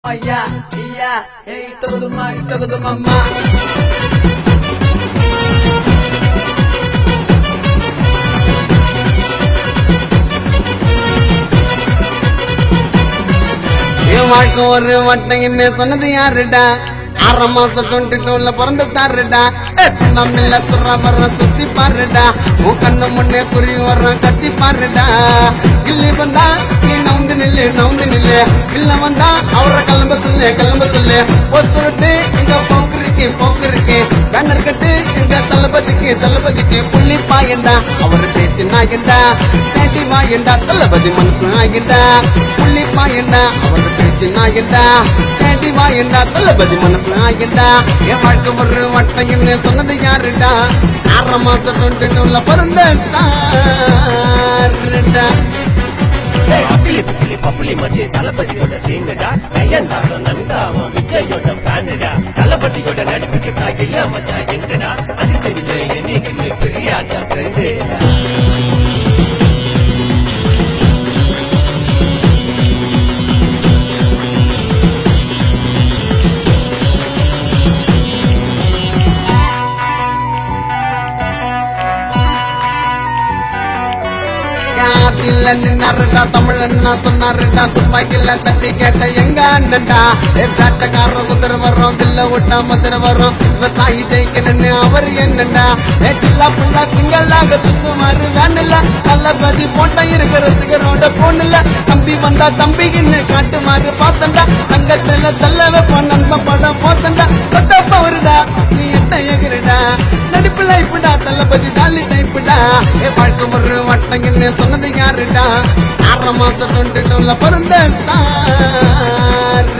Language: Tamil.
ஐயா ஐயா இத்தகுதுமா இத்தகுதுமம்மா என் வாழ்க்கை ஒரு வட்டங்கன்னு சொன்னது யாருடா 6 மாசம் 22ல பிறந்த ஸ்டாருடா நம்ம சுறா வர்ற சுத்தி பாருடா உன் கண்ணு முன்னே குறி வர்ற கத்தி பாருடா கில்லி வந்தா நீ நவுந்து நில்லு கில்ல வந்தா அவரை கிளம்ப சொல்லு போஸ்ட் விட்டு இங்க போக்கு இருக்கு பேனர் கட்டு எங்க தளபதிக்கு புள்ளி பாயண்டா அவர் பேச்சு நாயண்டா தேடி வாயண்டா தளபதி மனசு ஆகிண்டா புள்ளி பாயண்டா அவர் பேச்சு நாயண்டா தேடி வாயண்டா தளபதி மனசு ஆகிண்டா என் வாழ்க்கை ஒரு வட்டங்கன்னு சொன்னது யாருடா 6 மாசம் 22ல பிறந்த ஸ்டாருடா பப்புளி மச்சி தளபதியோட சீங்கடா கையந்தாரம் நந்தாவும் விஜயோட ஃபேனுடா தளபதியோட நடிப்புக்கு தாயில்ல மச்சா எங்கடா அஜித் விஜய் என்னைக்குமே பெரியாடா ஃப்ரெண்டு நின்னாருடா தமிழன்னா சொன்னாருடா துப்பாக்கில தட்டி கேட்ட எங்க அண்ணன்டா காட்டுக்கார குதிரை வர்றோம் வில்ல விட்டா மதுரை வரும் விவசாயி ஜெயிக்கணும்னு அவர் என்னண்டா ஜில்லா புள்ளா திங்களாக சுத்துமாறு வேணுல தளபதி போட்டா இருக்கிற சிகரோட போனுல தம்பி வந்தா தம்பிக்குன்னு காட்டுமாறு பாசண்டா தங்கத்துல செல்ல வைப்போம் நண்ப படம் போசண்டா தொட்ட பவருடா நீ என்ன எகிருடா நடிப்பு லைஃப்டா தளபதி தாலி டைப்புடா வாழ்க்கை ஒரு வட்டங்கன்னு சொன்னது யாருடா 6 மாசம் 22ல பிறந்த ஸ்டார்